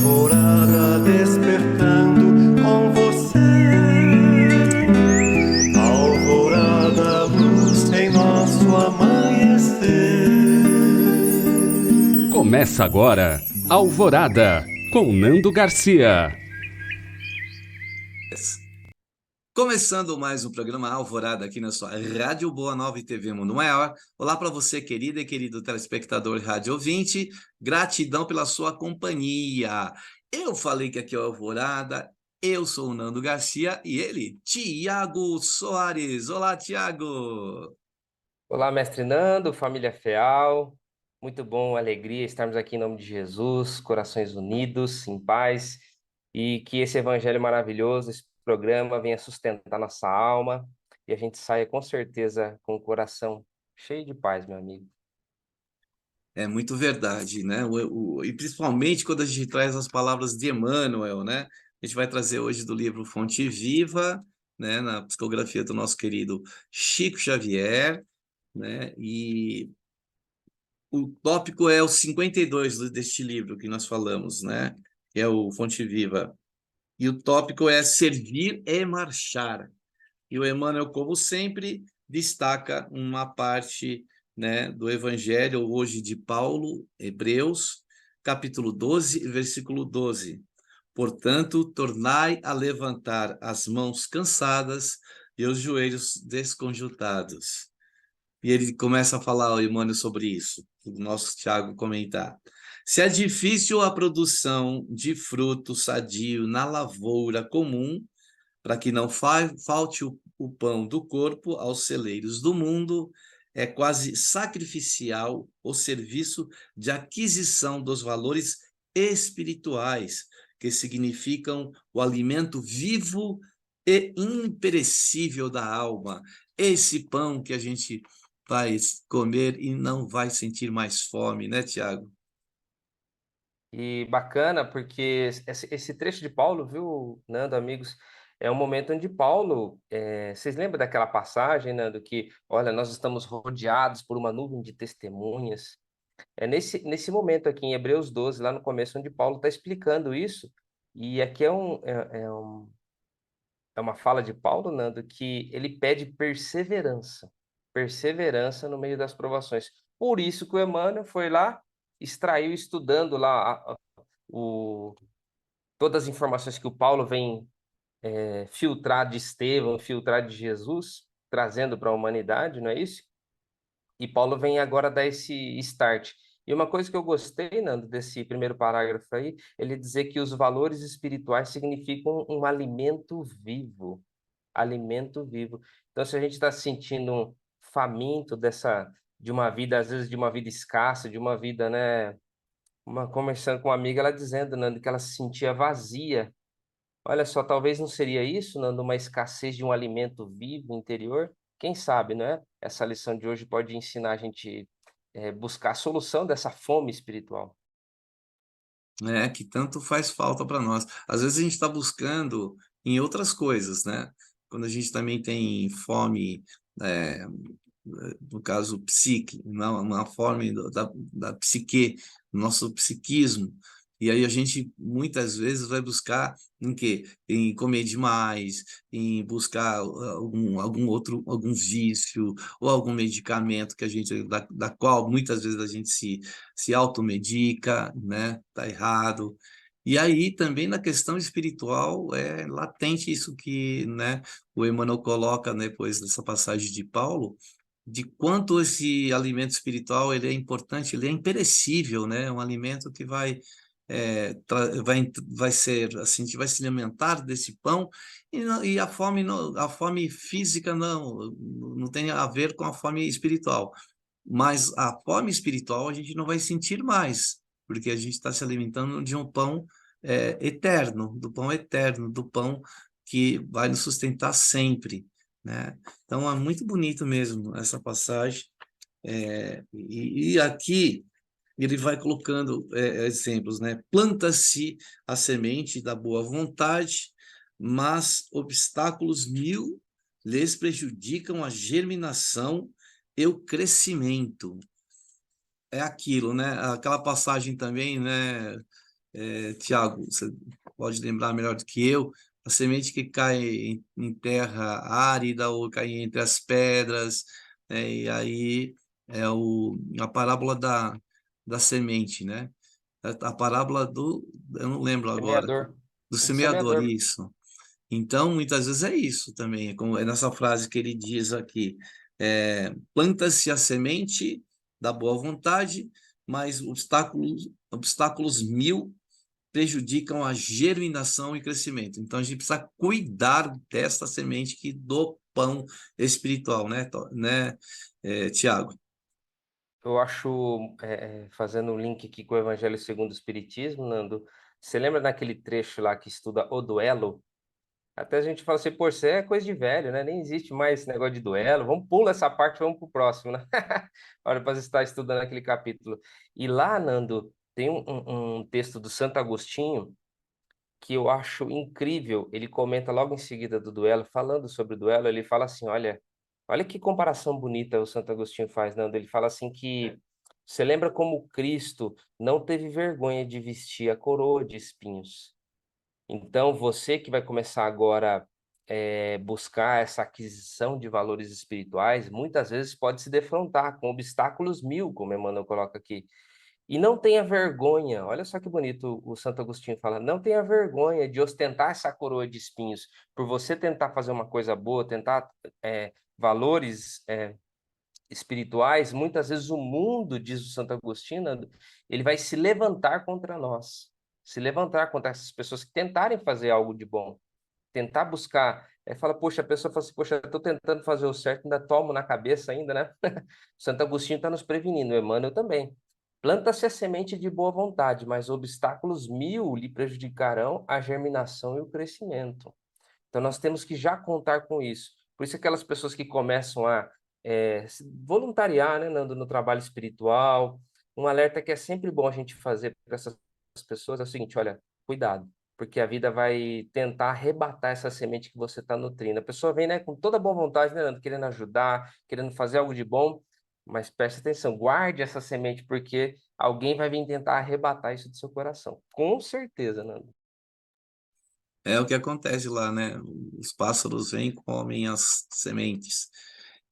Alvorada despertando com você. Alvorada, luz em nosso amanhecer. Começa agora, Alvorada, com Nando Garcia. Começando mais um programa Alvorada aqui na sua Rádio Boa Nova e TV Mundo Maior. Olá para você, querida e querido telespectador e rádio ouvinte. Gratidão pela sua companhia. Eu falei que aqui é o Alvorada. Eu sou o Nando Garcia e ele, Tiago Soares. Olá, Tiago. Olá, mestre Nando, família Feal. Muito bom, alegria estarmos aqui em nome de Jesus, corações unidos, em paz, e que esse evangelho maravilhoso, esse programa venha sustentar nossa alma e a gente saia com certeza com o coração cheio de paz, meu amigo. É muito verdade, né? E principalmente quando a gente traz as palavras de Emmanuel, né? A gente vai trazer hoje do livro Fonte Viva, né? Na psicografia do nosso querido Chico Xavier, né? E o tópico é o 52 deste livro que nós falamos, né? Que é o Fonte Viva. E o tópico é servir e marchar. E o Emmanuel, como sempre, destaca uma parte, né, do Evangelho hoje de Paulo, Hebreus, capítulo 12, versículo 12. Portanto, tornai a levantar as mãos cansadas e os joelhos desconjuntados. E ele começa a falar, o Emmanuel, sobre isso, o nosso Tiago comentar. Se é difícil a produção de fruto sadio na lavoura comum, para que não falte o pão do corpo aos celeiros do mundo, é quase sacrificial o serviço de aquisição dos valores espirituais, que significam o alimento vivo e imperecível da alma. Esse pão que a gente vai comer e não vai sentir mais fome, né, Tiago? E bacana, porque esse trecho de Paulo, viu, Nando, amigos, é um momento onde Paulo, vocês lembram daquela passagem, Nando, que, olha, nós estamos rodeados por uma nuvem de testemunhas. É nesse momento aqui em Hebreus 12, lá no começo, onde Paulo está explicando isso, e aqui é uma fala de Paulo, Nando, que ele pede perseverança, perseverança no meio das provações. Por isso que o Emmanuel foi lá, extraiu, estudando lá o, todas as informações que o Paulo vem filtrar de Estevão, filtrar de Jesus, trazendo para a humanidade, não é isso? E Paulo vem agora dar esse start. E uma coisa que eu gostei, Nando, desse primeiro parágrafo aí, ele dizer que os valores espirituais significam um alimento vivo. Alimento vivo. Então, se a gente está se sentindo faminto de uma vida, às vezes de uma vida escassa, de uma vida, né? Conversando com uma amiga, ela dizendo, Nando, que ela se sentia vazia. Olha só, talvez não seria isso, Nando, uma escassez de um alimento vivo interior? Quem sabe, não é? Essa lição de hoje pode ensinar a gente buscar a solução dessa fome espiritual. É, que tanto faz falta para nós. Às vezes a gente está buscando em outras coisas, né? Quando a gente também tem fome, é, no caso, psique, uma fome da psique, nosso psiquismo. E aí a gente muitas vezes vai buscar em quê? Em comer demais, em buscar algum vício ou algum medicamento que a gente, da qual muitas vezes a gente se automedica, né? Tá errado. E aí também na questão espiritual é latente isso que, né, o Emmanuel coloca, né, depois dessa passagem de Paulo, de quanto esse alimento espiritual ele é importante, ele é imperecível, né? É um alimento que vai ser assim, a gente vai se alimentar desse pão e a fome a fome física não tem a ver com a fome espiritual, mas a fome espiritual a gente não vai sentir mais, porque a gente está se alimentando de um pão eterno, do pão eterno, do pão que vai nos sustentar sempre, né? Então é muito bonito mesmo essa passagem. E aqui ele vai colocando exemplos, né? Planta-se a semente da boa vontade, mas obstáculos mil lhes prejudicam a germinação e o crescimento. É aquilo, né? Aquela passagem também, né? Tiago, você pode lembrar melhor do que eu, a semente que cai em terra árida ou cai entre as pedras, né? E aí é a parábola da semente, né? A parábola eu não lembro agora, Semeador. do É do semeador, semeador. isso. Então, muitas vezes é isso também, é nessa frase que ele diz aqui, planta-se a semente da boa vontade, mas obstáculos mil prejudicam a germinação e crescimento. Então, a gente precisa cuidar dessa semente que do pão espiritual, né, Tiago? Eu acho, fazendo um link aqui com o Evangelho segundo o Espiritismo, Nando, você lembra daquele trecho lá que estuda o duelo? Até a gente fala assim, pô, isso é coisa de velho, né? Nem existe mais esse negócio de duelo. Vamos pular essa parte, vamos pro próximo, né? Olha, para você estar estudando aquele capítulo. E lá, Nando, tem um texto do Santo Agostinho que eu acho incrível. Ele comenta logo em seguida do duelo, falando sobre o duelo, ele fala assim, olha que comparação bonita o Santo Agostinho faz, Nando. Ele fala assim que você lembra como Cristo não teve vergonha de vestir a coroa de espinhos. Então, você que vai começar agora buscar essa aquisição de valores espirituais, muitas vezes pode se defrontar com obstáculos mil, como Emmanuel coloca aqui. E não tenha vergonha, olha só que bonito o Santo Agostinho fala, não tenha vergonha de ostentar essa coroa de espinhos, por você tentar fazer uma coisa boa, tentar valores espirituais, muitas vezes o mundo, diz o Santo Agostinho, ele vai se levantar contra nós, se levantar contra essas pessoas que tentarem fazer algo de bom, tentar buscar, fala, poxa, a pessoa fala assim, poxa, eu estou tentando fazer o certo, ainda tomo na cabeça ainda, né? Santo Agostinho está nos prevenindo, Emmanuel também. Planta-se a semente de boa vontade, mas obstáculos mil lhe prejudicarão a germinação e o crescimento. Então, nós temos que já contar com isso. Por isso, aquelas pessoas que começam a se voluntariar, né, Nando, no trabalho espiritual, um alerta que é sempre bom a gente fazer para essas pessoas é o seguinte: olha, cuidado, porque a vida vai tentar arrebatar essa semente que você está nutrindo. A pessoa vem, né, com toda boa vontade, né, Nando, querendo ajudar, querendo fazer algo de bom, mas preste atenção, guarde essa semente, porque alguém vai vir tentar arrebatar isso do seu coração. Com certeza, Nando. É o que acontece lá, né? Os pássaros vêm e comem as sementes.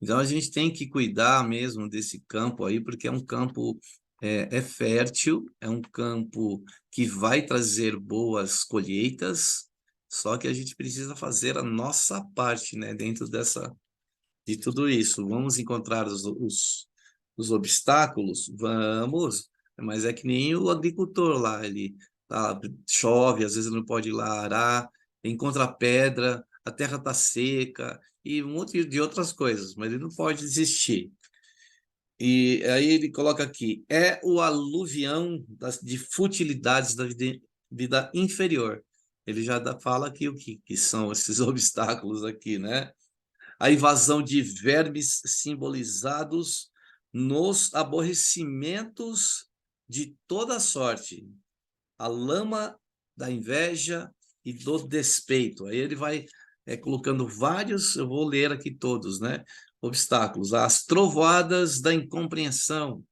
Então a gente tem que cuidar mesmo desse campo aí, porque é um campo fértil, é um campo que vai trazer boas colheitas, só que a gente precisa fazer a nossa parte, né? Dentro de tudo isso. Vamos encontrar os obstáculos? Vamos, mas é que nem o agricultor lá, ele chove, às vezes ele não pode ir lá arar, encontra pedra, a terra está seca e um monte de outras coisas, mas ele não pode desistir. E aí ele coloca aqui, é o aluvião de futilidades da vida inferior. Ele já fala aqui que são esses obstáculos aqui, né? A invasão de vermes simbolizados nos aborrecimentos de toda sorte, a lama da inveja e do despeito. Aí ele vai colocando vários, eu vou ler aqui todos, né? Obstáculos, as trovoadas da incompreensão,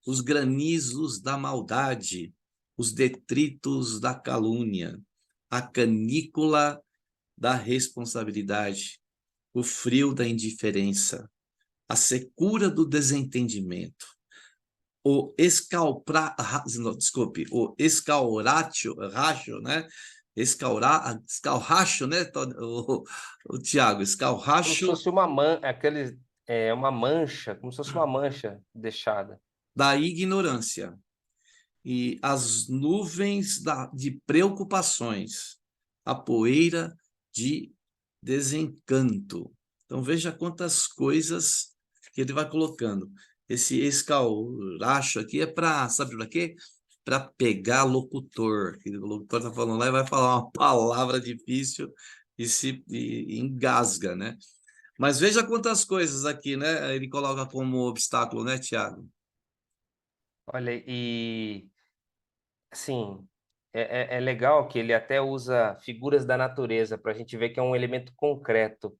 os granizos da maldade, os detritos da calúnia, a canícula da responsabilidade, o frio da indiferença, a secura do desentendimento, o escalratio, racho, né? Escalracho, né, o Tiago, Como se escalracho fosse uma mancha, como se fosse uma mancha deixada. da ignorância e as nuvens de preocupações, a poeira de desencanto. Então veja quantas coisas que ele vai colocando. Esse escalracho aqui é para, sabe para quê? Para pegar locutor. Que o locutor está falando lá e vai falar uma palavra difícil e engasga, né? Mas veja quantas coisas aqui, né? Ele coloca como obstáculo, né, Tiago? Olha, e assim, é legal que ele até usa figuras da natureza para a gente ver que é um elemento concreto.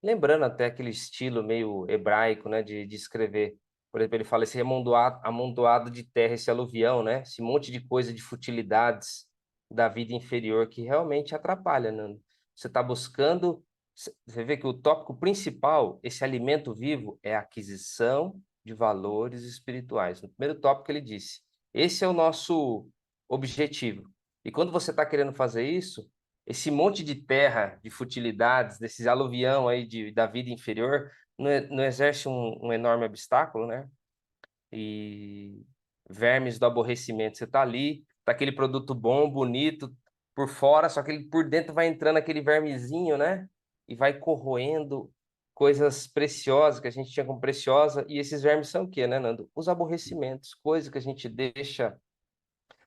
Lembrando até aquele estilo meio hebraico, né, de escrever. Por exemplo, ele fala esse amontoado de terra, esse aluvião, né? Esse monte de coisa, de futilidades da vida inferior que realmente atrapalha, Nando. Você está buscando, você vê que o tópico principal, esse alimento vivo, é a aquisição de valores espirituais. No primeiro tópico ele disse, esse é o nosso objetivo. E quando você está querendo fazer isso, esse monte de terra, de futilidades, desses aluvião aí da vida inferior, não exerce um enorme obstáculo, né? E vermes do aborrecimento. Você tá ali, tá aquele produto bom, bonito, por fora, só que ele por dentro vai entrando aquele vermezinho, né? E vai corroendo coisas preciosas que a gente tinha como preciosa. E esses vermes são o quê, né, Nando? Os aborrecimentos, coisas que a gente deixa,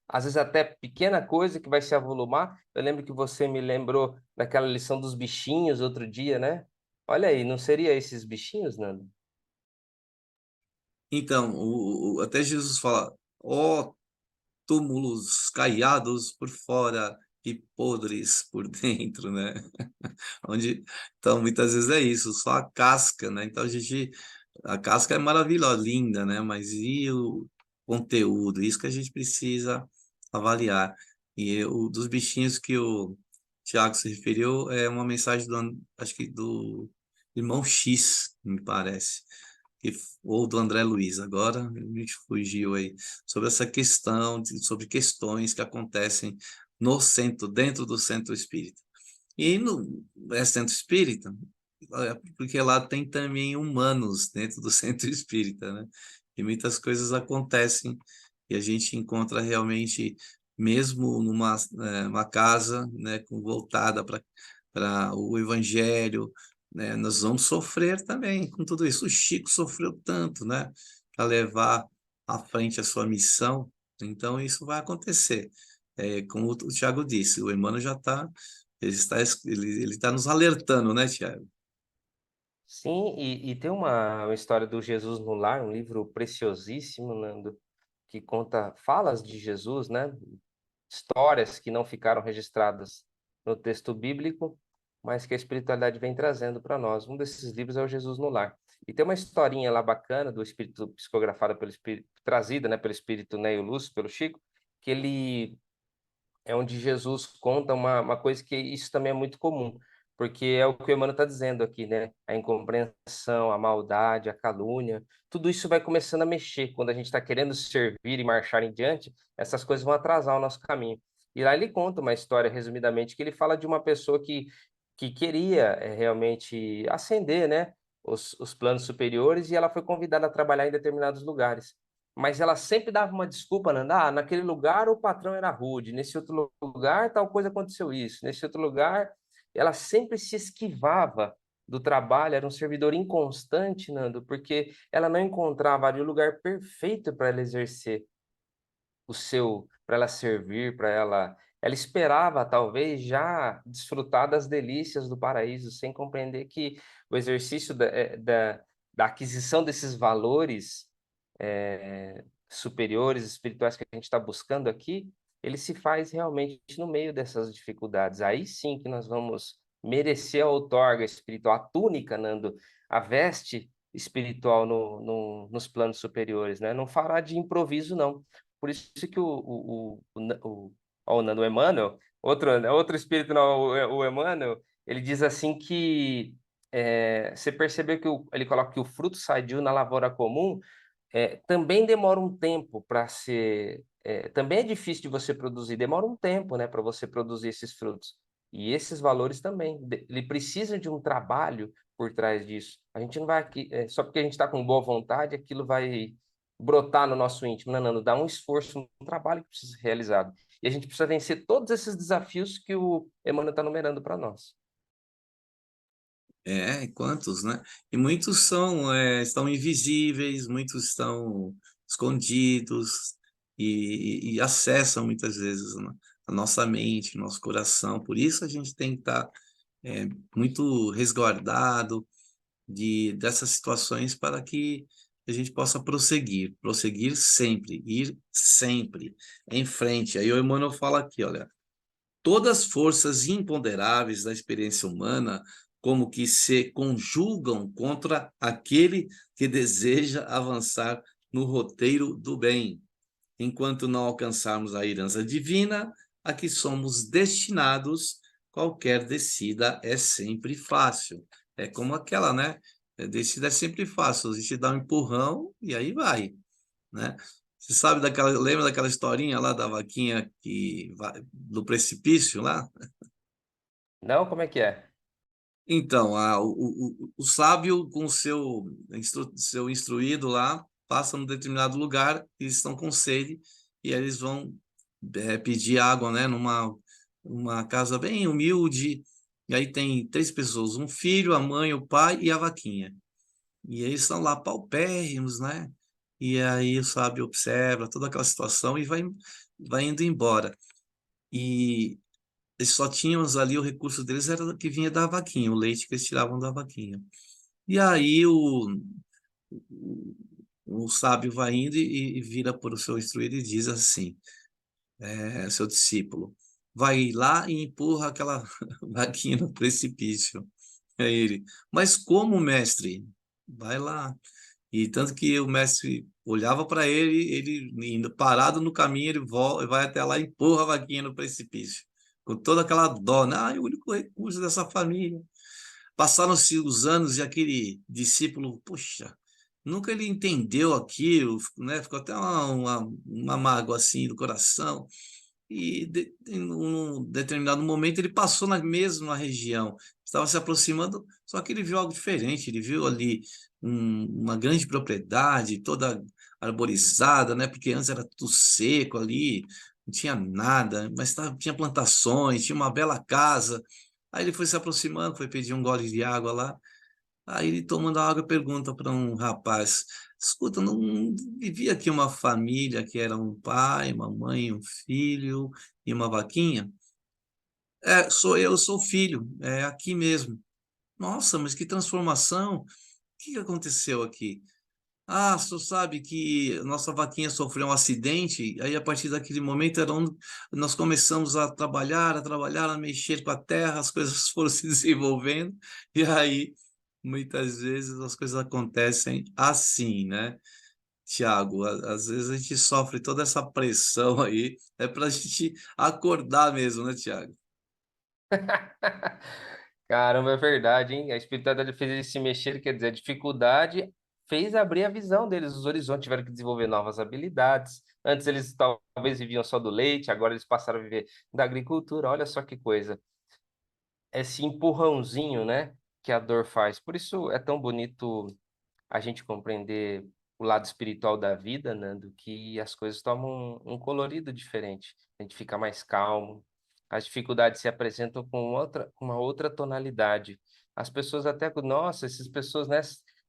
às vezes até pequena coisa que vai se avolumar. Eu lembro que você me lembrou daquela lição dos bichinhos outro dia, né? Olha aí, não seria esses bichinhos, Nando? Então, até Jesus fala, ó túmulos caiados por fora e podres por dentro, né? Onde, então, muitas vezes é isso, só a casca, né? Então, a casca é maravilhosa, linda, né? Mas e o conteúdo? Isso que a gente precisa avaliar. E o dos bichinhos que o Tiago se referiu é uma mensagem acho que do irmão X, me parece, ou do André Luiz, agora me fugiu aí, sobre essa questão, sobre questões que acontecem no centro, dentro do centro espírita. E no centro espírita, porque lá tem também humanos dentro do centro espírita, né? E muitas coisas acontecem e a gente encontra realmente, mesmo uma casa, né, voltada para o evangelho, né, nós vamos sofrer também com tudo isso. O Chico sofreu tanto, né, para levar à frente a sua missão, então isso vai acontecer. Como o Tiago disse, o Emmanuel já está ele está nos alertando, né, Tiago? Sim, e tem uma história do Jesus no Lar, um livro preciosíssimo, Nando, que conta falas de Jesus, né? Histórias que não ficaram registradas no texto bíblico, mas que a espiritualidade vem trazendo para nós. Um desses livros é o Jesus no Lar. E tem uma historinha lá bacana do espírito psicografada pelo espírito, trazida, né, pelo espírito Neio Lúcio, pelo Chico, que ele é onde Jesus conta uma coisa que isso também é muito comum, porque é o que o Emmanuel está dizendo aqui, né? A incompreensão, a maldade, a calúnia, tudo isso vai começando a mexer. Quando a gente está querendo servir e marchar em diante, essas coisas vão atrasar o nosso caminho. E lá ele conta uma história, resumidamente, que ele fala de uma pessoa que queria realmente ascender, né? Os planos superiores, e ela foi convidada a trabalhar em determinados lugares, mas ela sempre dava uma desculpa, né? Ah, naquele lugar o patrão era rude, nesse outro lugar tal coisa aconteceu isso, nesse outro lugar ela sempre se esquivava do trabalho, era um servidor inconstante, Nando, porque ela não encontrava ali o lugar perfeito para ela exercer para ela servir, ela esperava talvez já desfrutar das delícias do paraíso, sem compreender que o exercício da aquisição desses valores superiores, espirituais que a gente está buscando aqui, ele se faz realmente no meio dessas dificuldades. Aí sim que nós vamos merecer a outorga espiritual, a túnica, Nando, a veste espiritual nos planos superiores, né? Não fará de improviso, não. Por isso que ó, o Nando, o Emmanuel, outro espírito, não, o Emmanuel, ele diz assim que você percebeu que ele coloca que o fruto sadio na lavoura comum também demora um tempo para ser. Também é difícil de você produzir, demora um tempo, né, para você produzir esses frutos. E esses valores também, ele precisa de um trabalho por trás disso. A gente não vai aqui, só porque a gente está com boa vontade, aquilo vai brotar no nosso íntimo. Não, não, dá um esforço, um trabalho que precisa ser realizado. E a gente precisa vencer todos esses desafios que o Emmanuel está numerando para nós. E quantos, né? E muitos estão invisíveis, muitos estão escondidos e acessam muitas vezes, né, a nossa mente, nosso coração. Por isso a gente tem que estar muito resguardado dessas situações para que a gente possa prosseguir sempre, ir sempre em frente. Aí o Emmanuel fala aqui, olha, todas as forças imponderáveis da experiência humana como que se conjugam contra aquele que deseja avançar no roteiro do bem. Enquanto não alcançarmos a herança divina, a que somos destinados, qualquer descida é sempre fácil. É como aquela, né? Descida é sempre fácil, a gente dá um empurrão e aí vai, né? Você sabe lembra daquela historinha lá da vaquinha que vai do precipício lá? Não, como é que é? Então, o sábio com o seu instruído lá passa num determinado lugar, eles estão com sede e aí eles vão pedir água, né, uma casa bem humilde, e aí tem 3 pessoas, um filho, a mãe, o pai e a vaquinha. E eles estão lá paupérrimos, né? E aí o sábio observa toda aquela situação e vai indo embora. E eles só tinham ali, o recurso deles era o que vinha da vaquinha, o leite que eles tiravam da vaquinha. E aí o, o sábio vai indo e vira para o seu instruído e diz assim, seu discípulo, vai lá e empurra aquela vaquinha no precipício. Aí ele, mas como, mestre? Vai lá. E tanto que o mestre olhava para ele indo parado no caminho, ele volta, vai até lá e empurra a vaquinha no precipício. Com toda aquela dó, né? Ah, é o único recurso dessa família. Passaram-se os anos e aquele discípulo, poxa, nunca ele entendeu aquilo, né? Ficou até uma mágoa assim do coração. Em um determinado momento ele passou na mesma região, estava se aproximando, só que ele viu algo diferente, ele viu ali uma grande propriedade, toda arborizada, né? Porque antes era tudo seco ali, não tinha nada, mas tinha plantações, tinha uma bela casa. Aí ele foi se aproximando, foi pedir um gole de água lá. Aí ele tomando a água pergunta para um rapaz: escuta, não vivia aqui uma família que era um pai, uma mãe, um filho e uma vaquinha? É, sou filho, é aqui mesmo. Nossa, mas que transformação! O que aconteceu aqui? Ah, só sabe que nossa vaquinha sofreu um acidente, aí a partir daquele momento era onde nós começamos a trabalhar, a mexer com a terra, as coisas foram se desenvolvendo, e aí muitas vezes as coisas acontecem assim, né, Tiago? Às vezes a gente sofre toda essa pressão aí, é para a gente acordar mesmo, né, Tiago? Caramba, é verdade, hein? A espiritualidade fez eles se mexer, quer dizer, a dificuldade fez abrir a visão deles, os horizontes, tiveram que desenvolver novas habilidades. Antes eles talvez viviam só do leite, agora eles passaram a viver da agricultura. Olha só que coisa. Esse empurrãozinho, né, que a dor faz. Por isso é tão bonito a gente compreender o lado espiritual da vida, Nando, que as coisas tomam um colorido diferente. A gente fica mais calmo, as dificuldades se apresentam com uma outra tonalidade. As pessoas até, nossa, essas pessoas, né,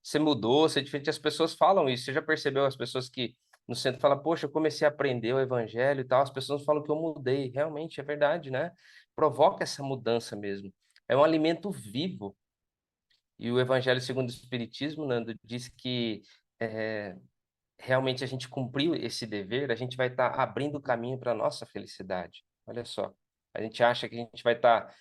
você mudou, você é diferente. As pessoas falam isso. Você já percebeu as pessoas que no centro falam, poxa, eu comecei a aprender o evangelho e tal. As pessoas falam que eu mudei. Realmente é verdade, né? Provoca essa mudança mesmo. É um alimento vivo. E o Evangelho segundo o Espiritismo, Nando, diz que é, realmente a gente cumpriu esse dever, a gente vai estar abrindo o caminho para a nossa felicidade. Olha só, a gente acha que a gente vai estar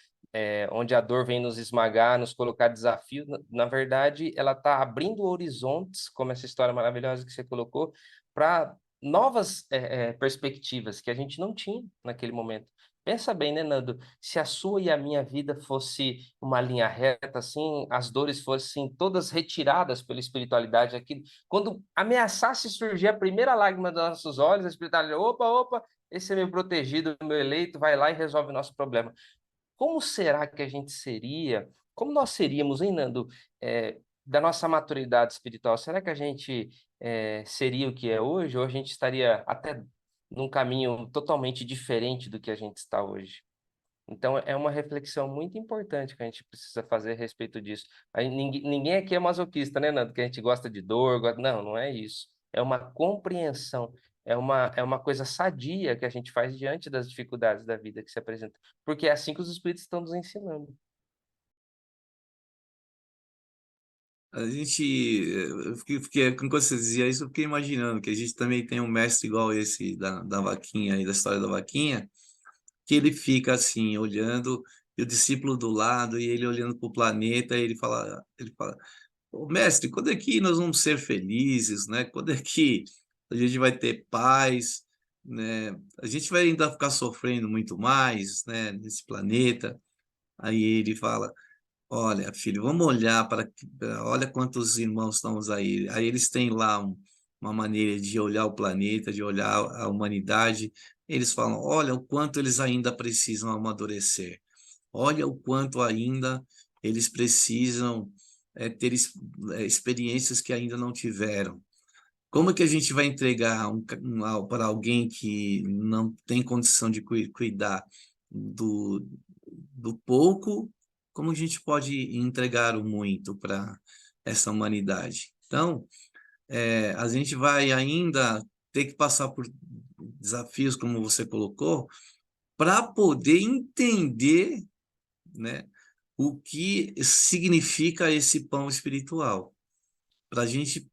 onde a dor vem nos esmagar, nos colocar desafios. Na verdade, ela está abrindo horizontes, como essa história maravilhosa que você colocou, para novas perspectivas que a gente não tinha naquele momento. Pensa bem, né, Nando? Se a sua e a minha vida fosse uma linha reta, assim, as dores fossem todas retiradas pela espiritualidade, aqui, quando ameaçasse surgir a primeira lágrima dos nossos olhos, a espiritualidade, opa, opa, esse é meu protegido, meu eleito, vai lá e resolve o nosso problema. Como será que a gente seria? Como nós seríamos, hein, Nando? Da nossa maturidade espiritual, será que a gente seria o que é hoje? Ou a gente estaria até num caminho totalmente diferente do que a gente está hoje? Então, é uma reflexão muito importante que a gente precisa fazer a respeito disso. Aí, ninguém aqui é masoquista, né, Nando? Que a gente gosta de dor. Não, não é isso. É uma compreensão, é uma coisa sadia que a gente faz diante das dificuldades da vida que se apresentam. Porque é assim que os espíritos estão nos ensinando. A gente, quando você dizia isso, eu fiquei imaginando que a gente também tem um mestre igual esse da vaquinha aí, da história da vaquinha, que ele fica assim, olhando e o discípulo do lado, e ele olhando para o planeta, ele fala, "Ô, mestre, quando é que nós vamos ser felizes, né? Quando é que a gente vai ter paz, né? A gente vai ainda ficar sofrendo muito mais, né, nesse planeta." Aí ele fala, olha, filho, vamos olhar olha quantos irmãos estamos aí. Aí eles têm lá uma maneira de olhar o planeta, de olhar a humanidade. Eles falam, olha o quanto eles ainda precisam amadurecer. Olha o quanto ainda eles precisam ter experiências que ainda não tiveram. Como é que a gente vai entregar para alguém que não tem condição de cuidar do pouco? Como a gente pode entregar o muito para essa humanidade? Então, a gente vai ainda ter que passar por desafios, como você colocou, para poder entender, né, o que significa esse pão espiritual, para a gente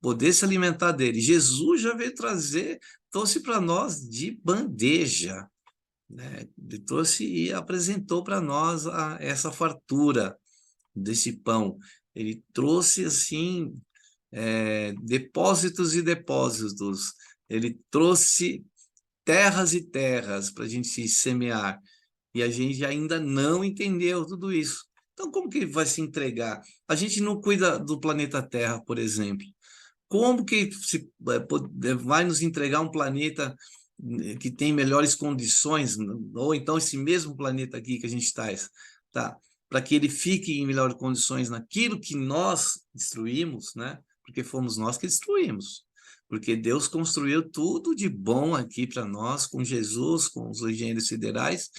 poder se alimentar dele. Jesus já veio trouxe para nós de bandeja, né? Ele trouxe e apresentou para nós essa fartura desse pão. Ele trouxe, assim, depósitos e depósitos. Ele trouxe terras e terras para a gente semear. E a gente ainda não entendeu tudo isso. Então, como que vai se entregar? A gente não cuida do planeta Terra, por exemplo. Como que vai nos entregar um planeta que tem melhores condições, ou então esse mesmo planeta aqui que a gente está, tá, para que ele fique em melhores condições naquilo que nós destruímos, né? Porque fomos nós que destruímos. Porque Deus construiu tudo de bom aqui para nós, com Jesus, com os engenheiros siderais,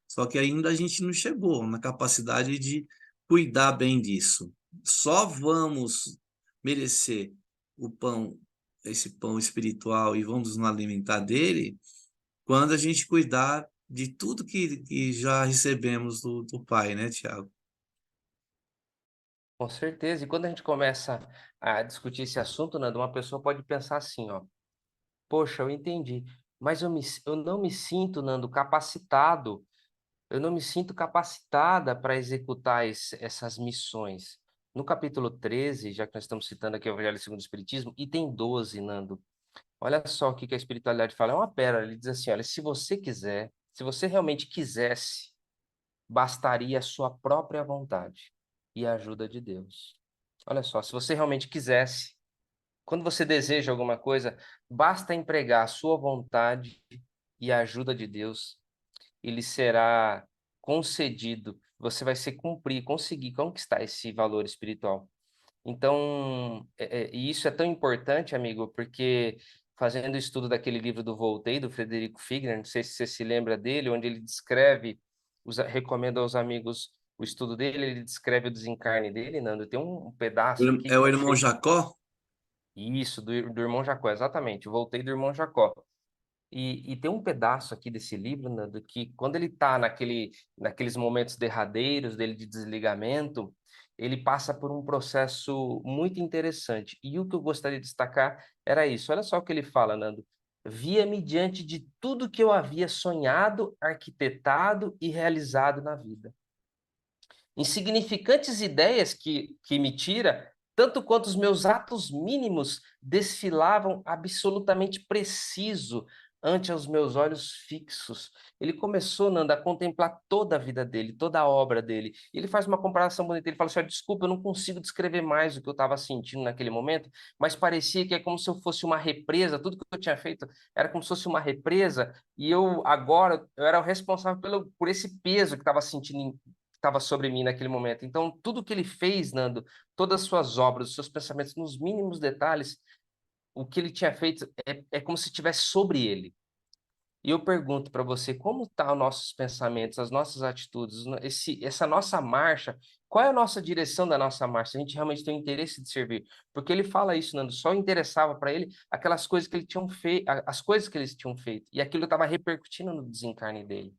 só que ainda a gente não chegou na capacidade de cuidar bem disso. Só vamos merecer o pão, esse pão espiritual, e vamos nos alimentar dele quando a gente cuidar de tudo que já recebemos do Pai, né, Tiago? Com certeza. E quando a gente começa a discutir esse assunto, Nando, uma pessoa pode pensar assim, ó, poxa, eu entendi, mas eu não me sinto, Nando, capacitado, eu não me sinto capacitada para executar essas missões. No capítulo 13, já que nós estamos citando aqui o Evangelho segundo o Espiritismo, item 12, Nando, olha só o que que a espiritualidade fala, é uma pérola, ele diz assim, olha, se você quiser, se você realmente quisesse, bastaria a sua própria vontade e a ajuda de Deus. Olha só, se você realmente quisesse, quando você deseja alguma coisa, basta empregar a sua vontade e a ajuda de Deus, e lhe será concedido. Você vai se cumprir, conseguir conquistar esse valor espiritual. Então, e isso é tão importante, amigo, porque fazendo o estudo daquele livro do Voltaire, do Frederico Figner, não sei se você se lembra dele, onde ele descreve, recomendo aos amigos o estudo dele, ele descreve o desencarne dele, Nando, tem um pedaço aqui É que o eu irmão achei, Jacó? isso, do irmão Jacó, exatamente, eu voltei do irmão Jacó. E tem um pedaço aqui desse livro, Nando, que quando ele está naqueles momentos derradeiros dele de desligamento, ele passa por um processo muito interessante. E o que eu gostaria de destacar era isso. Olha só o que ele fala, Nando. Via-me diante de tudo que eu havia sonhado, arquitetado e realizado na vida. Insignificantes ideias que me tira, tanto quanto os meus atos mínimos desfilavam absolutamente preciso ante os meus olhos fixos. Ele começou, Nanda, a contemplar toda a vida dele, toda a obra dele. E ele faz uma comparação bonita. Ele fala assim: desculpa, eu não consigo descrever mais o que eu estava sentindo naquele momento, mas parecia que é como se eu fosse uma represa. Tudo que eu tinha feito era como se fosse uma represa, e eu agora eu era o responsável por esse peso que estava sentindo estava sobre mim naquele momento. Então, tudo que ele fez, Nando, todas as suas obras, os seus pensamentos, nos mínimos detalhes, o que ele tinha feito é como se estivesse sobre ele. E eu pergunto para você, como estão os nossos pensamentos, as nossas atitudes, essa nossa marcha, qual é a nossa direção da nossa marcha? A gente realmente tem o interesse de servir? Porque ele fala isso, Nando, só interessava para ele aquelas coisas que ele tinham feito, as coisas que eles tinham feito, e aquilo estava repercutindo no desencarne dele.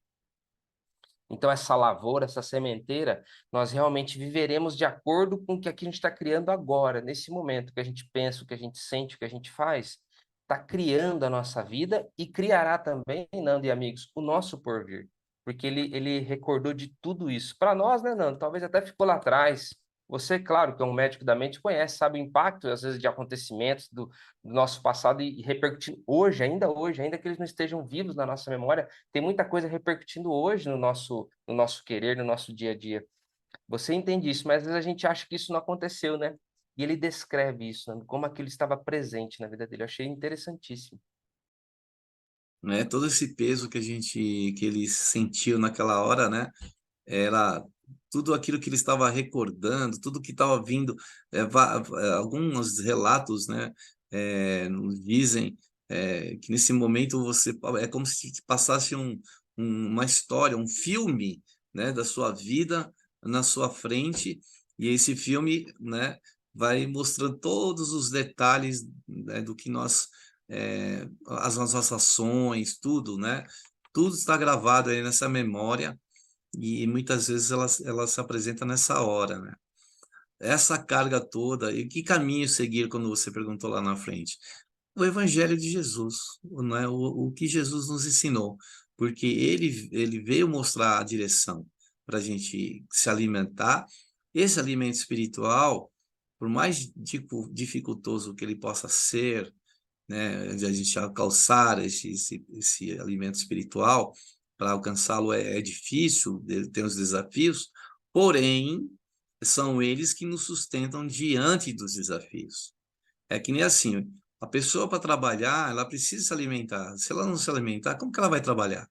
Então, essa lavoura, essa sementeira, nós realmente viveremos de acordo com o que aqui a gente está criando agora, nesse momento, o que a gente pensa, o que a gente sente, o que a gente faz, está criando a nossa vida e criará também, Nando e amigos, o nosso porvir. porque ele recordou de tudo isso. Para nós, né, Nando? Talvez até ficou lá atrás. Você, claro, que é um médico da mente, conhece, sabe o impacto, às vezes, de acontecimentos do nosso passado e repercutindo hoje, ainda que eles não estejam vivos na nossa memória, tem muita coisa repercutindo hoje no nosso querer, no nosso dia a dia. Você entende isso, mas às vezes a gente acha que isso não aconteceu, né? E ele descreve isso, né? Como aquilo estava presente na vida dele. Eu achei interessantíssimo. Né? Todo esse peso que ele sentiu naquela hora, né? Era tudo aquilo que ele estava recordando, tudo que estava vindo, alguns relatos, né, nos dizem que nesse momento você é como se te passasse uma história, um filme, né, da sua vida na sua frente, e esse filme, né, vai mostrando todos os detalhes, né, do que as nossas ações, tudo, né, tudo está gravado aí nessa memória e muitas vezes ela se apresenta nessa hora, né? Essa carga toda, e que caminho seguir quando você perguntou lá na frente? O Evangelho de Jesus, né? O que Jesus nos ensinou, porque ele veio mostrar a direção para a gente se alimentar. Esse alimento espiritual, por mais dificultoso que ele possa ser, né, de a gente alcançar esse alimento espiritual, para alcançá-lo é difícil, ele tem os desafios, porém, são eles que nos sustentam diante dos desafios. É que nem assim, a pessoa para trabalhar, ela precisa se alimentar. Se ela não se alimentar, como que ela vai trabalhar?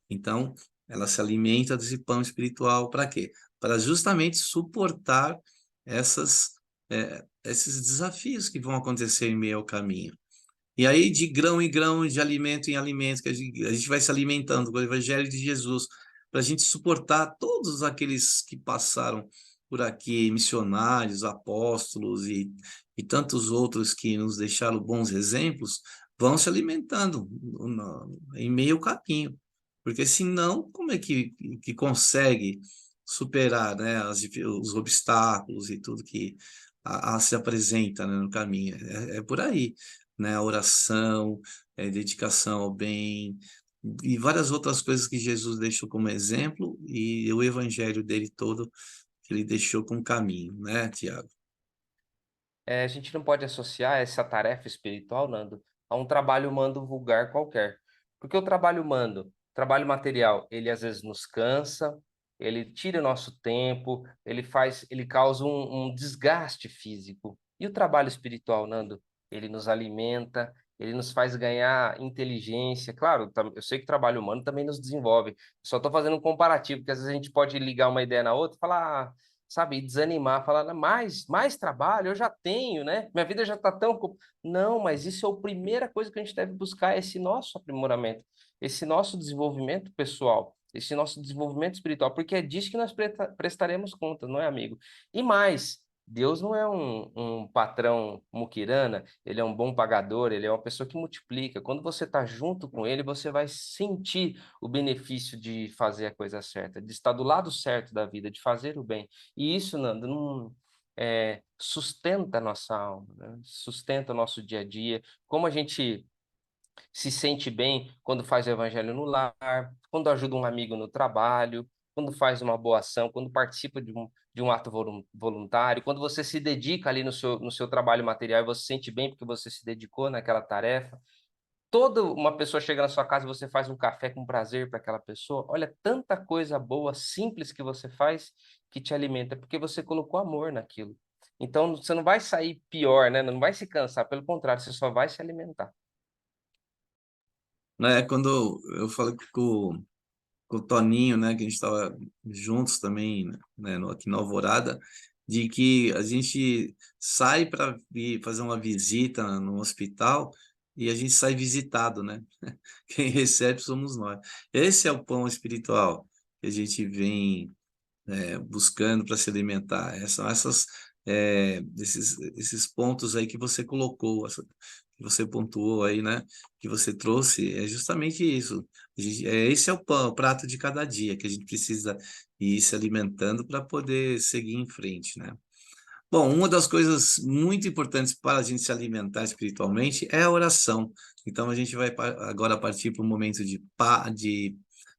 Então, ela se alimenta desse pão espiritual para quê? Para justamente suportar esses desafios que vão acontecer em meio ao caminho. E aí, de grão em grão, de alimento em alimento, que a gente vai se alimentando com o Evangelho de Jesus, para a gente suportar todos aqueles que passaram por aqui, missionários, apóstolos e tantos outros que nos deixaram bons exemplos, vão se alimentando em meio caminho. Porque senão, como é que consegue superar, né, os obstáculos e tudo que se apresenta, né, no caminho? É por aí, né? A oração, dedicação ao bem e várias outras coisas que Jesus deixou como exemplo e o evangelho dele todo que ele deixou como caminho, né, Tiago? A gente não pode associar essa tarefa espiritual, Nando, a um trabalho humano vulgar qualquer. Porque o trabalho humano, trabalho material, ele às vezes nos cansa, ele tira o nosso tempo, ele causa um desgaste físico. E o trabalho espiritual, Nando, ele nos alimenta, ele nos faz ganhar inteligência. Claro, eu sei que o trabalho humano também nos desenvolve. Só estou fazendo um comparativo, porque às vezes a gente pode ligar uma ideia na outra e falar, sabe, desanimar, falar, "Não, mais trabalho eu já tenho, né? Minha vida já está tão. Não, mas isso é a primeira coisa que a gente deve buscar, é esse nosso aprimoramento, esse nosso desenvolvimento pessoal, esse nosso desenvolvimento espiritual, porque é disso que nós prestaremos conta, não é, amigo? E mais, Deus não é um patrão muquirana, ele é um bom pagador, ele é uma pessoa que multiplica. Quando você está junto com ele, você vai sentir o benefício de fazer a coisa certa, de estar do lado certo da vida, de fazer o bem. E isso, Nando, não, sustenta a nossa alma, né? Sustenta o nosso dia a dia. Como a gente se sente bem quando faz o evangelho no lar, quando ajuda um amigo no trabalho, quando faz uma boa ação, quando participa de um ato voluntário, quando você se dedica ali no seu trabalho material e você se sente bem porque você se dedicou naquela tarefa. Toda uma pessoa chega na sua casa e você faz um café com prazer para aquela pessoa. Olha, tanta coisa boa, simples que você faz que te alimenta, porque você colocou amor naquilo. Então, você não vai sair pior, né? Não vai se cansar, pelo contrário, você só vai se alimentar. Né, quando eu falei com o Toninho, né, que a gente estava juntos também, né, aqui na Alvorada, de que a gente sai para fazer uma visita no hospital e a gente sai visitado, né? Quem recebe somos nós. Esse é o pão espiritual que a gente vem buscando para se alimentar. São esses pontos aí que você colocou, que você pontuou aí, né? Que você trouxe, é justamente isso. Esse é o pão, o prato de cada dia que a gente precisa ir se alimentando para poder seguir em frente, né? Bom, uma das coisas muito importantes para a gente se alimentar espiritualmente é a oração. Então, a gente vai agora partir para um momento de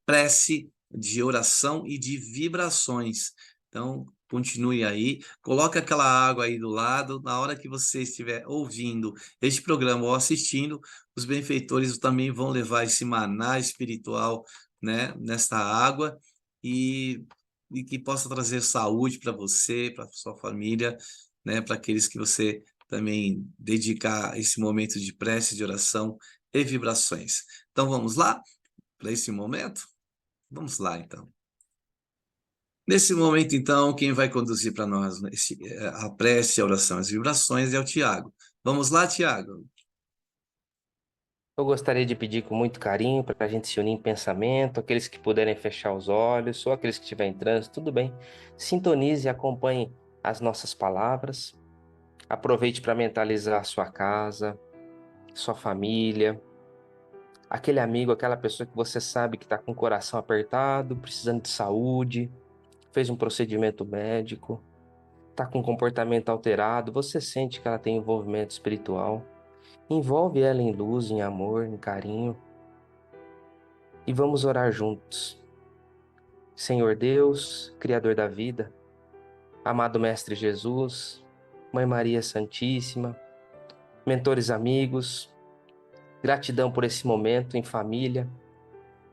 prece de oração e de vibrações. Então, continue aí, coloque aquela água aí do lado, na hora que você estiver ouvindo este programa ou assistindo, os benfeitores também vão levar esse maná espiritual, né, nesta água e, e que possa trazer saúde para você, para sua família, né, para aqueles que você também dedicar esse momento de prece, de oração e vibrações. Então, vamos lá para esse momento? Vamos lá, então. Nesse momento, então, quem vai conduzir para nós a prece, a oração, as vibrações é o Tiago. Vamos lá, Tiago? Eu gostaria de pedir com muito carinho para a gente se unir em pensamento, aqueles que puderem fechar os olhos, ou aqueles que estiverem em trânsito, tudo bem. Sintonize e acompanhe as nossas palavras. Aproveite para mentalizar a sua casa, sua família, aquele amigo, aquela pessoa que você sabe que está com o coração apertado, precisando de saúde, fez um procedimento médico, está com um comportamento alterado, você sente que ela tem envolvimento espiritual. Envolve ela em luz, em amor, em carinho. E vamos orar juntos. Senhor Deus, Criador da vida, amado Mestre Jesus, Mãe Maria Santíssima, mentores amigos, gratidão por esse momento em família,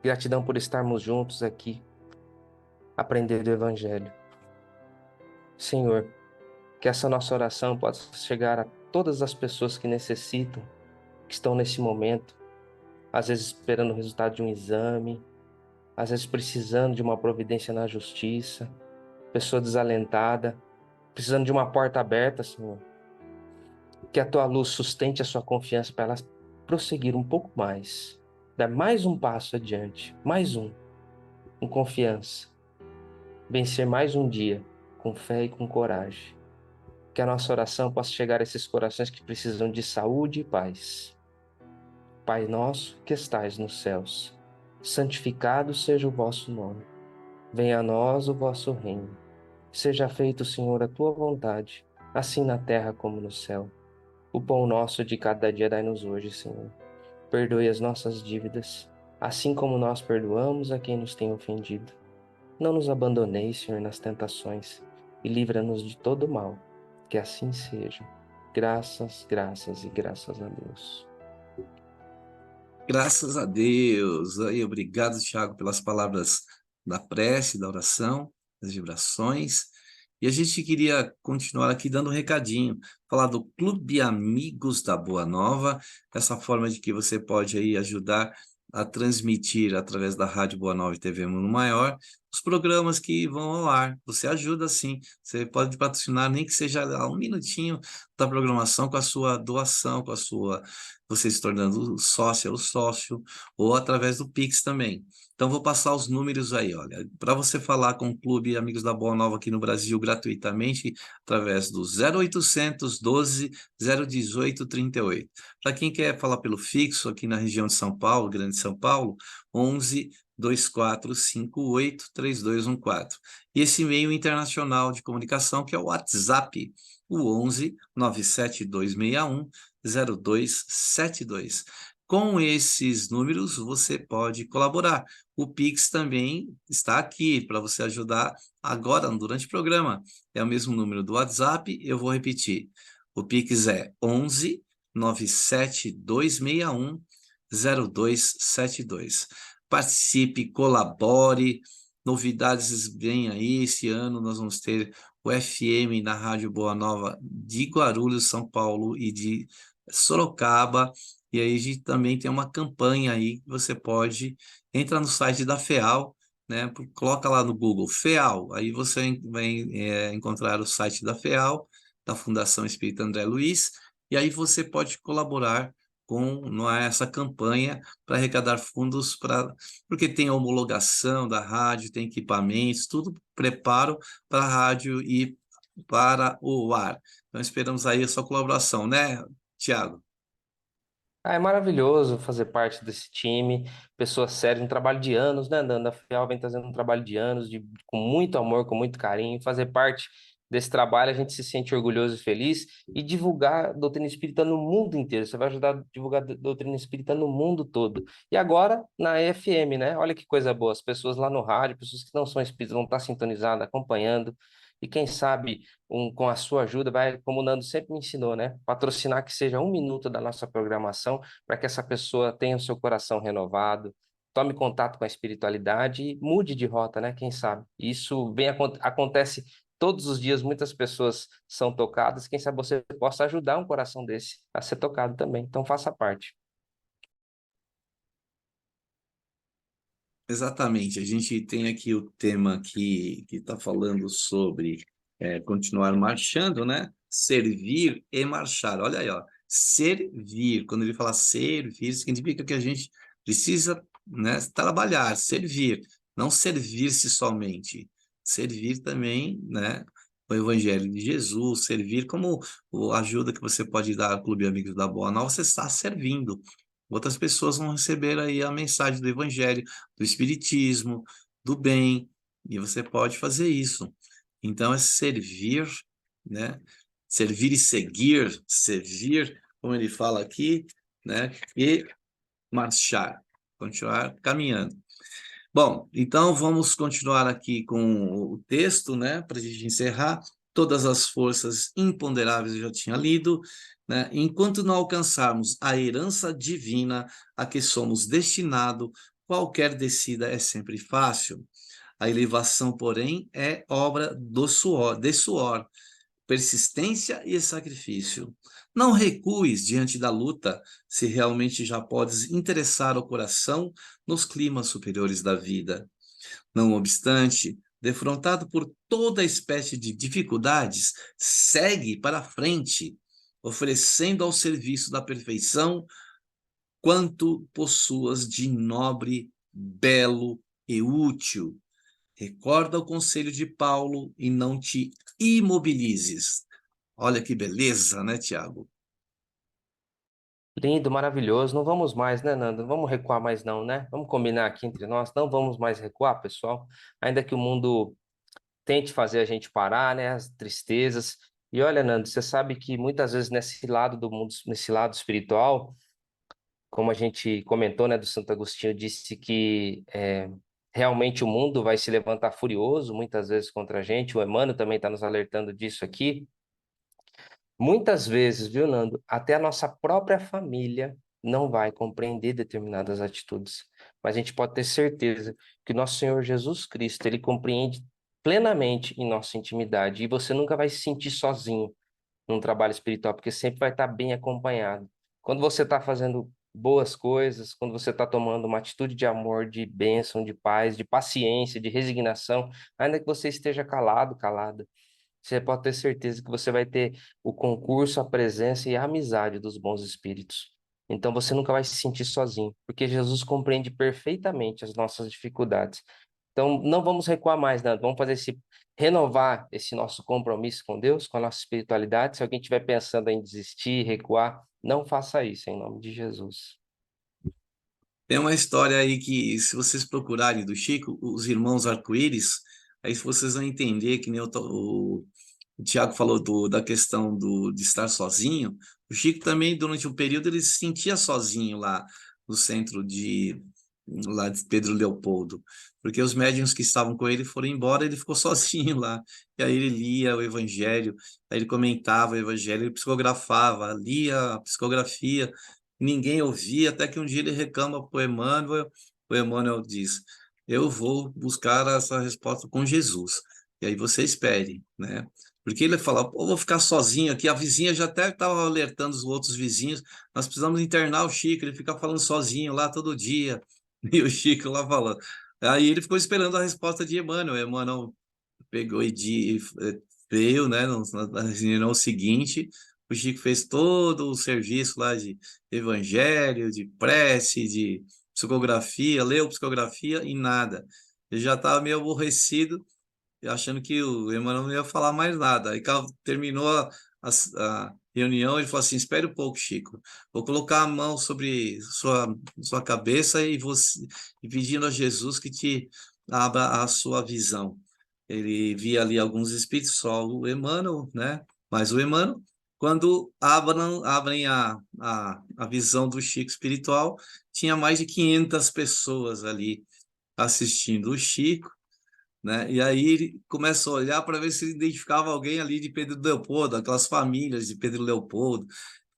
gratidão por estarmos juntos aqui, aprendendo o Evangelho. Senhor, que essa nossa oração possa chegar a todas as pessoas que necessitam, que estão nesse momento, às vezes esperando o resultado de um exame, às vezes precisando de uma providência na justiça, pessoa desalentada, precisando de uma porta aberta, Senhor. Que a tua luz sustente a sua confiança para elas prosseguir um pouco mais, dar mais um passo adiante, mais um, com confiança, vencer mais um dia, com fé e com coragem. Que a nossa oração possa chegar a esses corações que precisam de saúde e paz. Pai nosso que estais nos céus, santificado seja o vosso nome. Venha a nós o vosso reino. Seja feito, Senhor, a tua vontade, assim na terra como no céu. O pão nosso de cada dia dai-nos hoje, Senhor. Perdoe as nossas dívidas, assim como nós perdoamos a quem nos tem ofendido. Não nos abandoneis, Senhor, nas tentações, e livra-nos de todo mal. Que assim seja. Graças, graças e graças a Deus. Graças a Deus. Aí, obrigado, Tiago, pelas palavras da prece, da oração, das vibrações. E a gente queria continuar aqui dando um recadinho, falar do Clube Amigos da Boa Nova, essa forma de que você pode aí ajudar a transmitir através da Rádio Boa Nova e TV Mundo Maior os programas que vão ao ar. Você ajuda sim, você pode patrocinar, nem que seja um minutinho da programação com a sua doação, com a sua, você se tornando sócia ou sócio, ou através do Pix também. Então, vou passar os números aí, olha, para você falar com o Clube Amigos da Boa Nova aqui no Brasil gratuitamente, através do 0800 12 018 38. Para quem quer falar pelo fixo aqui na região de São Paulo, Grande São Paulo, 11 2458 3214. E esse e-mail internacional de comunicação que é o WhatsApp, o 11 97261 0272. Com esses números, você pode colaborar. O Pix também está aqui para você ajudar agora, durante o programa. É o mesmo número do WhatsApp, eu vou repetir. O Pix é 11 97261 0272. Participe, colabore. Novidades vêm aí. Esse ano nós vamos ter o FM na Rádio Boa Nova de Guarulhos, São Paulo e de Sorocaba. E aí a gente também tem uma campanha aí que você pode entrar no site da FEAL, né? Coloca lá no Google FEAL, aí você vai encontrar o site da FEAL, da Fundação Espírita André Luiz, e aí você pode colaborar com essa campanha para arrecadar fundos porque tem a homologação da rádio, tem equipamentos, tudo preparo para a rádio e para o ar. Então esperamos aí a sua colaboração, né, Tiago? É maravilhoso fazer parte desse time, pessoas sérias, um trabalho de anos, né, Nanda? A FIAL vem trazendo um trabalho de anos, com muito amor, com muito carinho, fazer parte desse trabalho, a gente se sente orgulhoso e feliz, e divulgar a doutrina espírita no mundo inteiro. Você vai ajudar a divulgar a doutrina espírita no mundo todo. E agora, na EFM, né? Olha que coisa boa, as pessoas lá no rádio, pessoas que não são espíritas, vão estar sintonizadas, acompanhando, e quem sabe, com a sua ajuda, vai, como o Nando sempre me ensinou, né? Patrocinar que seja 1 minuto da nossa programação, para que essa pessoa tenha o seu coração renovado, tome contato com a espiritualidade e mude de rota, né? Quem sabe? Isso acontece todos os dias, muitas pessoas são tocadas. Quem sabe você possa ajudar um coração desse a ser tocado também. Então, faça parte. Exatamente. A gente tem aqui o tema que está falando sobre continuar marchando, né? Servir e marchar. Olha aí, ó. Servir. Quando ele fala servir, significa que a gente precisa, né, trabalhar, servir. Não servir-se somente. Servir também, né? O Evangelho de Jesus, servir como a ajuda que você pode dar ao Clube Amigos da Boa Nova, você está servindo. Outras pessoas vão receber aí a mensagem do Evangelho, do Espiritismo, do bem, e você pode fazer isso. Então, é servir, né? Servir e seguir, servir, como ele fala aqui, né? E marchar, continuar caminhando. Bom, então vamos continuar aqui com o texto, né? Para a gente encerrar. Todas as forças imponderáveis eu já tinha lido, né? Enquanto não alcançarmos a herança divina a que somos destinados, qualquer descida é sempre fácil. A elevação, porém, é obra do suor, de suor, persistência e sacrifício. Não recues diante da luta, se realmente já podes interessar o coração nos climas superiores da vida. Não obstante, defrontado por toda espécie de dificuldades, segue para frente, oferecendo ao serviço da perfeição quanto possuas de nobre, belo e útil. Recorda o conselho de Paulo e não te imobilizes. Olha que beleza, né, Tiago? Lindo, maravilhoso. Não vamos mais, né, Nando? Não vamos recuar mais, não, né? Vamos combinar aqui entre nós. Não vamos mais recuar, pessoal. Ainda que o mundo tente fazer a gente parar, né? As tristezas. E olha, Nando, você sabe que muitas vezes nesse lado do mundo, nesse lado espiritual, como a gente comentou, né, do Santo Agostinho, disse que realmente o mundo vai se levantar furioso muitas vezes contra a gente. O Emmanuel também está nos alertando disso aqui. Muitas vezes, viu, Nando, até a nossa própria família não vai compreender determinadas atitudes. Mas a gente pode ter certeza que nosso Senhor Jesus Cristo, ele compreende plenamente em nossa intimidade. E você nunca vai se sentir sozinho num trabalho espiritual, porque sempre vai estar bem acompanhado. Quando você está fazendo boas coisas, quando você está tomando uma atitude de amor, de bênção, de paz, de paciência, de resignação, ainda que você esteja calado, calada, você pode ter certeza que você vai ter o concurso, a presença e a amizade dos bons espíritos. Então você nunca vai se sentir sozinho, porque Jesus compreende perfeitamente as nossas dificuldades. Então não vamos recuar mais, nada. Vamos fazer renovar esse nosso compromisso com Deus, com a nossa espiritualidade. Se alguém estiver pensando em desistir, recuar, não faça isso, em nome de Jesus. Tem uma história aí que, se vocês procurarem do Chico, os irmãos arco-íris, aí vocês vão entender que nem o Tiago falou da questão de estar sozinho. O Chico também, durante um período, ele se sentia sozinho lá no centro lá de Pedro Leopoldo, porque os médiuns que estavam com ele foram embora, ele ficou sozinho lá. E aí ele lia o Evangelho, aí ele comentava o Evangelho, ele psicografava, lia a psicografia, ninguém ouvia, até que um dia ele reclama para o Emmanuel diz: eu vou buscar essa resposta com Jesus. E aí você espere, né? Porque ele fala, eu vou ficar sozinho aqui, a vizinha já até estava alertando os outros vizinhos, nós precisamos internar o Chico, ele fica falando sozinho lá todo dia, e o Chico lá falando. Aí ele ficou esperando a resposta de Emmanuel, Emmanuel pegou veio, né, na reunião seguinte, o Chico fez todo o serviço lá de evangelho, de prece, de psicografia, leu psicografia e nada. Ele já estava meio aborrecido, achando que o Emmanuel não ia falar mais nada. Aí terminou a reunião, ele falou assim: espere um pouco, Chico, vou colocar a mão sobre sua cabeça e pedindo a Jesus que te abra a sua visão. ele via ali alguns espíritos, só o Emmanuel, né? Mas o Emmanuel, quando abrem a visão do Chico espiritual, tinha mais de 500 pessoas ali assistindo o Chico, né? E aí ele começa a olhar para ver se ele identificava alguém ali de Pedro Leopoldo, aquelas famílias de Pedro Leopoldo.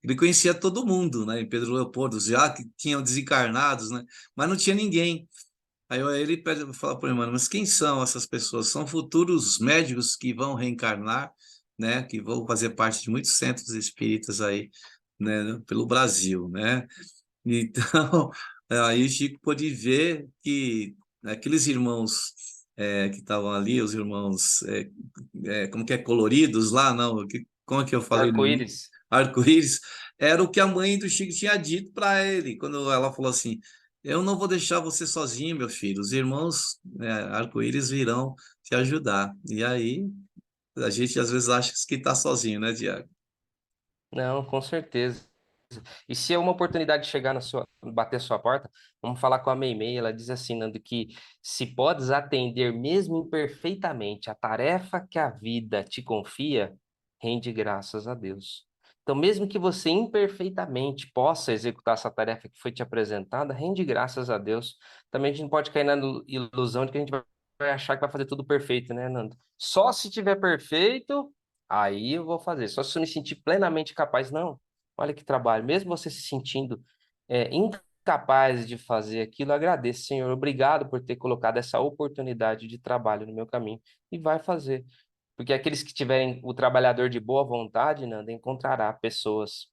Ele conhecia todo mundo, né? Em Pedro Leopoldo, já que tinham desencarnados, né? Mas não tinha ninguém. Aí ele fala para o irmão, mas quem são essas pessoas? São futuros médicos que vão reencarnar, né? Que vão fazer parte de muitos centros espíritas aí, né? Pelo Brasil, né? Então, aí o Chico pôde ver que aqueles irmãos que estavam ali, os irmãos, como que é, coloridos lá, não? Como é que eu falei no início? Arco-íris. Arco-íris, era o que a mãe do Chico tinha dito para ele, quando ela falou assim: eu não vou deixar você sozinho, meu filho, os irmãos arco-íris virão te ajudar. E aí, a gente às vezes acha que está sozinho, né, Diago? Não, com certeza. E se é uma oportunidade de chegar na sua, bater a sua porta, vamos falar com a Meimei. Ela diz assim, Nando, que se podes atender mesmo imperfeitamente a tarefa que a vida te confia, rende graças a Deus. Então, mesmo que você imperfeitamente possa executar essa tarefa que foi te apresentada, rende graças a Deus. Também a gente não pode cair na ilusão de que a gente vai achar que vai fazer tudo perfeito, né, Nando? Só se tiver perfeito, aí eu vou fazer. Só se eu me sentir plenamente capaz, não. Olha que trabalho. Mesmo você se sentindo incapaz de fazer aquilo, agradeço, Senhor. Obrigado por ter colocado essa oportunidade de trabalho no meu caminho. E vai fazer. Porque aqueles que tiverem o trabalhador de boa vontade, Nanda, encontrará pessoas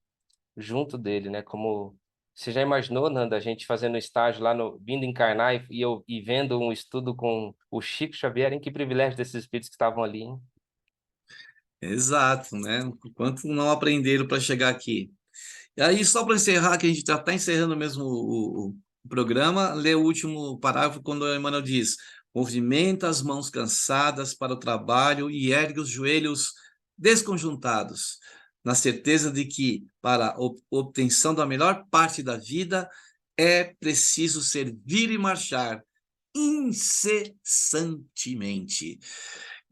junto dele, né? Como você já imaginou, Nanda, a gente fazendo estágio lá no, vindo encarnar e vendo um estudo com o Chico Xavier, em que privilégio desses espíritos que estavam ali, hein? Exato, né? Quanto não aprenderam para chegar aqui. E aí, só para encerrar, que a gente já está encerrando mesmo o programa, lê o último parágrafo quando o Emmanuel diz: movimenta as mãos cansadas para o trabalho e ergue os joelhos desconjuntados, na certeza de que, para a obtenção da melhor parte da vida, é preciso servir e marchar incessantemente.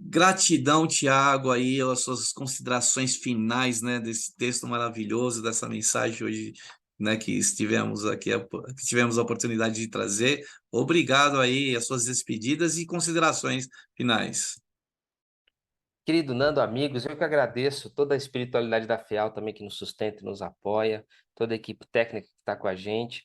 Gratidão, Tiago, aí, as suas considerações finais, né, desse texto maravilhoso, dessa mensagem hoje, né, que estivemos aqui, que tivemos a oportunidade de trazer. Obrigado aí, as suas despedidas e considerações finais. Querido Nando, amigos, eu que agradeço toda a espiritualidade da FEAL também que nos sustenta e nos apoia, toda a equipe técnica que está com a gente,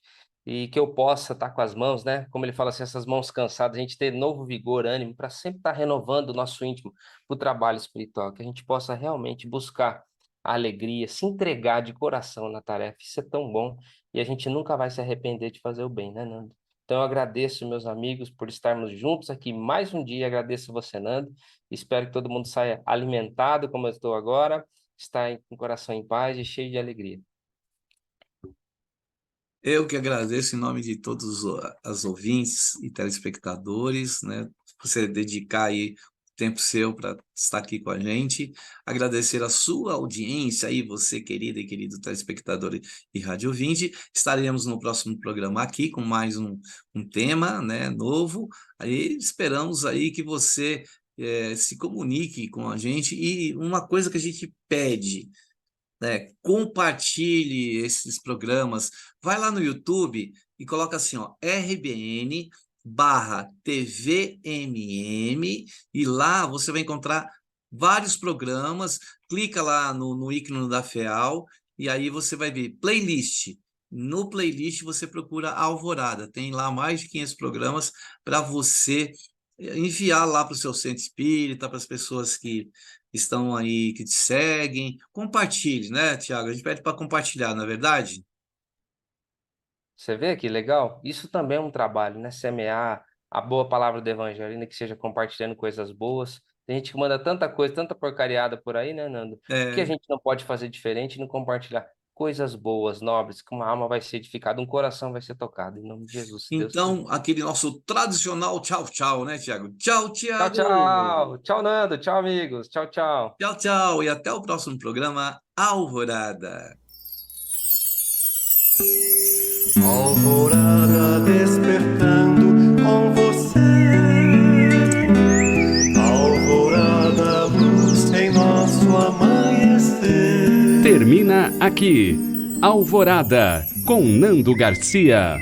e que eu possa estar com as mãos, né? Como ele fala assim, essas mãos cansadas, a gente ter novo vigor, ânimo, para sempre estar renovando o nosso íntimo para o trabalho espiritual, que a gente possa realmente buscar a alegria, se entregar de coração na tarefa. Isso é tão bom, e a gente nunca vai se arrepender de fazer o bem, né, Nando? Então, eu agradeço, meus amigos, por estarmos juntos aqui mais um dia. Agradeço você, Nando. Espero que todo mundo saia alimentado, como eu estou agora, está com o coração em paz e cheio de alegria. Eu que agradeço em nome de todos os ouvintes e telespectadores, né? Você dedicar aí tempo seu para estar aqui com a gente. Agradecer a sua audiência aí, você, querida e querido telespectador e rádio ouvinte. Estaremos no próximo programa aqui com mais um tema, né, novo. Aí esperamos aí que você se comunique com a gente. E uma coisa que a gente pede, né, compartilhe esses programas. Vai lá no YouTube e coloca assim, ó, RBN/TVMM, e lá você vai encontrar vários programas. Clica lá no ícone da FEAL e aí você vai ver playlist. No playlist você procura a Alvorada. Tem lá mais de 500 programas para você enviar lá para o seu centro espírita, para as pessoas que estão aí, que te seguem. Compartilhe, né, Tiago? A gente pede para compartilhar, não é verdade? Você vê que legal? Isso também é um trabalho, né? Semear a boa palavra do evangelho, ainda que seja compartilhando coisas boas. Tem gente que manda tanta coisa, tanta porcariada por aí, né, Nando? Por que a É. gente não pode fazer diferente e não compartilhar coisas boas, nobres, que uma alma vai ser edificada, um coração vai ser tocado, em nome de Jesus, se Deus quiser. Então, aquele nosso tradicional tchau, tchau, né, Tiago? Tchau, Tchau, Tiago! tchau! Tchau, Nando! Tchau, amigos! Tchau, tchau! Tchau, tchau! E até o próximo programa, Alvorada. Alvorada despertando com você. Termina aqui. Alvorada, com Nando Garcia.